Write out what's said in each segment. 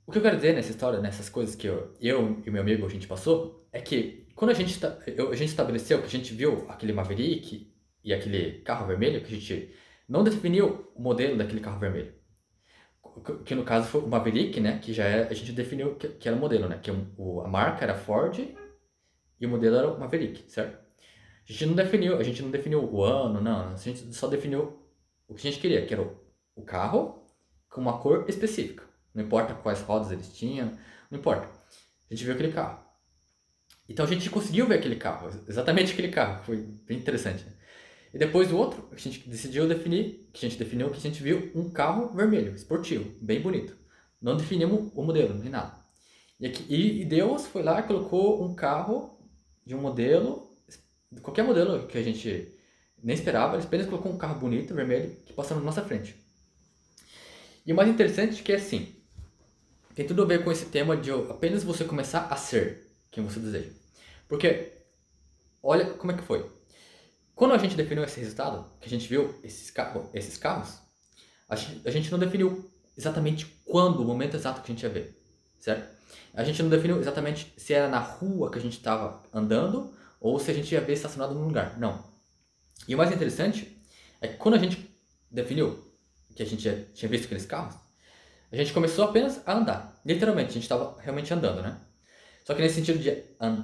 O que eu quero dizer nessa história, nessas coisas que eu e meu amigo a gente passou, é que quando a gente estabeleceu que a gente viu aquele Maverick e aquele carro vermelho, que a gente não definiu o modelo daquele carro vermelho. Que no caso foi o Maverick, né? Que já é, a gente definiu que era o modelo, né? Que a marca era Ford e o modelo era o Maverick, certo? A gente não definiu o ano, não. A gente só definiu o que a gente queria, que era o carro com uma cor específica. Não importa quais rodas eles tinham, não importa. A gente viu aquele carro. Então a gente conseguiu ver aquele carro, exatamente aquele carro. Foi bem interessante, né? E depois do outro, a gente decidiu definir, que a gente definiu que a gente viu um carro vermelho, esportivo, bem bonito. Não definimos o modelo, nem nada. E Deus foi lá e colocou um carro de um modelo, qualquer modelo que a gente nem esperava, ele apenas colocou um carro bonito, vermelho, que passou na nossa frente. E o mais interessante é que é assim, tem tudo a ver com esse tema de apenas você começar a ser quem você deseja. Porque, olha como é que foi. Quando a gente definiu esse resultado, que a gente viu esses carros, a gente não definiu exatamente quando, o momento exato que a gente ia ver, certo? A gente não definiu exatamente se era na rua que a gente estava andando ou se a gente ia ver estacionado num lugar, não. E o mais interessante é que quando a gente definiu que a gente já tinha visto aqueles carros, a gente começou apenas a andar. Literalmente, a gente estava realmente andando, né? Só que nesse sentido de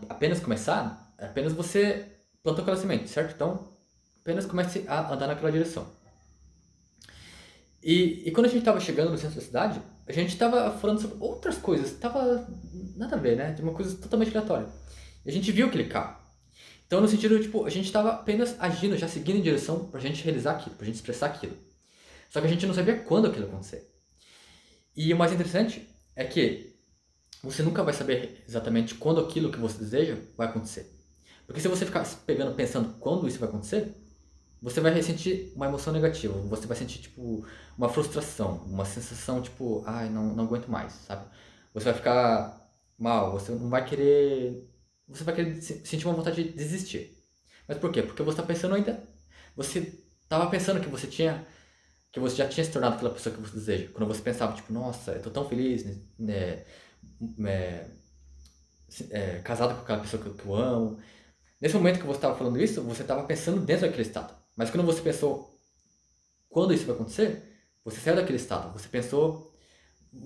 apenas começar, é apenas você plantou aquela semente, certo? Então, apenas comece a andar naquela direção. E quando a gente estava chegando no centro da cidade, a gente estava falando sobre outras coisas, tava nada a ver, né? De uma coisa totalmente aleatória. E a gente viu aquele carro. Então, no sentido, tipo, a gente estava apenas agindo, já seguindo em direção pra gente realizar aquilo, pra gente expressar aquilo. Só que a gente não sabia quando aquilo ia acontecer. E o mais interessante é que você nunca vai saber exatamente quando aquilo que você deseja vai acontecer. Porque se você ficar se pegando pensando quando isso vai acontecer, você vai ressentir uma emoção negativa. Você vai sentir, tipo, uma frustração, uma sensação, tipo, ai, não aguento mais, sabe? Você vai ficar mal, você não vai querer. Você vai querer sentir uma vontade de desistir. Mas por quê? Porque você está pensando ainda. Você estava pensando que você tinha. Que você já tinha se tornado aquela pessoa que você deseja. Quando você pensava, tipo, nossa, eu tô tão feliz, né, é, casado com aquela pessoa que eu amo. Nesse momento que você estava falando isso, você estava pensando dentro daquele estado. Mas quando você pensou quando isso vai acontecer, você saiu daquele estado. Você pensou.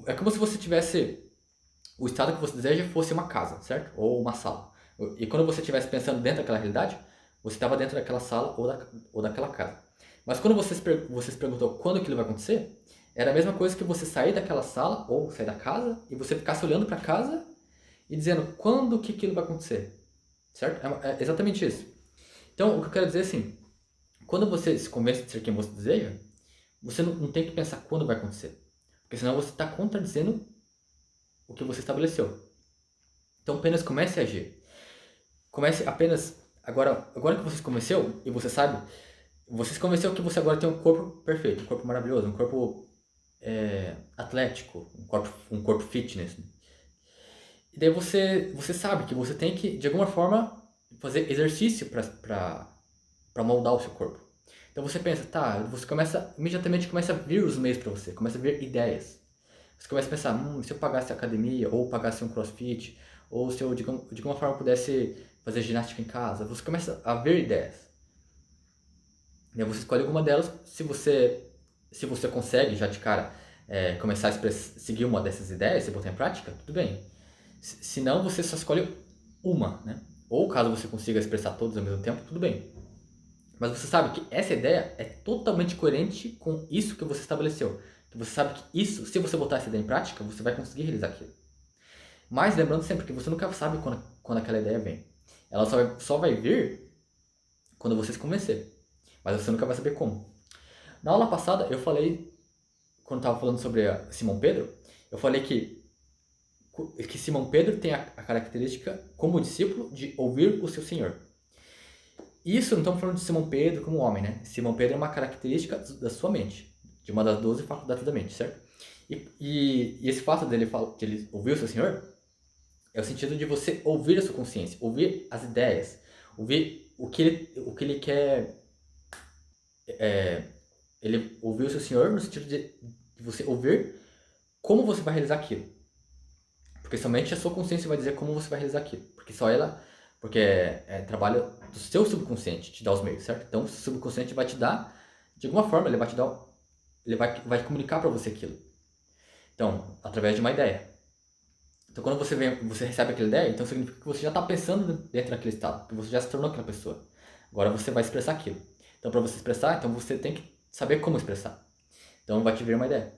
É como se você tivesse. O estado que você deseja fosse uma casa, certo? Ou uma sala. E quando você estivesse pensando dentro daquela realidade, você estava dentro daquela sala ou daquela casa. Mas quando você se perguntou quando aquilo vai acontecer, era a mesma coisa que você sair daquela sala ou sair da casa e você ficasse olhando para casa e dizendo quando que aquilo vai acontecer, certo? É exatamente isso. Então, o que eu quero dizer é assim, quando você se convence de ser quem você deseja, você não tem que pensar quando vai acontecer. Porque senão você está contradizendo o que você estabeleceu. Então apenas comece a agir. Comece apenas. Agora que você se convenceu, e você sabe, você se convenceu que você agora tem um corpo perfeito, um corpo maravilhoso, um corpo atlético, um corpo fitness. E daí você sabe que você tem que, de alguma forma, fazer exercício para moldar o seu corpo. Então você pensa, tá, você começa, imediatamente começa a vir os meios para você, começa a vir ideias. Você começa a pensar, se eu pagasse academia, ou pagasse um crossfit, ou se eu de alguma forma pudesse fazer ginástica em casa, você começa a ver ideias. E aí você escolhe alguma delas, se você consegue já de cara começar a seguir uma dessas ideias e botar em prática, tudo bem. Se não, você só escolhe uma, né? Ou caso você consiga expressar todos ao mesmo tempo, tudo bem. Mas você sabe que essa ideia é totalmente coerente com isso que você estabeleceu. Que você sabe que isso, se você botar essa ideia em prática, você vai conseguir realizar aquilo. Mas lembrando sempre que você nunca sabe quando aquela ideia vem. Ela só vai vir quando você se convencer. Mas você nunca vai saber como. Na aula passada eu falei, quando estava falando sobre Simão Pedro, eu falei que Simão Pedro tem a característica, como discípulo, de ouvir o seu Senhor. Isso não estamos falando de Simão Pedro como homem, né? Simão Pedro é uma característica da sua mente, de uma das 12 faculdades da mente, certo? E esse fato de ele ouvir o seu Senhor é o sentido de você ouvir a sua consciência, ouvir as ideias, ouvir o que ele quer. Ele ouvir o seu Senhor no sentido de você ouvir como você vai realizar aquilo. Porque somente a sua consciência vai dizer como você vai realizar aquilo. Porque só ela, porque é trabalho do seu subconsciente te dar os meios, certo? Então o seu subconsciente vai te dar, de alguma forma, ele vai te dar, ele vai comunicar para você aquilo. Então, através de uma ideia. Então quando você recebe aquela ideia, então significa que você já está pensando dentro daquele estado, que você já se tornou aquela pessoa. Agora você vai expressar aquilo. Então para você expressar, então você tem que saber como expressar. Então vai te vir uma ideia.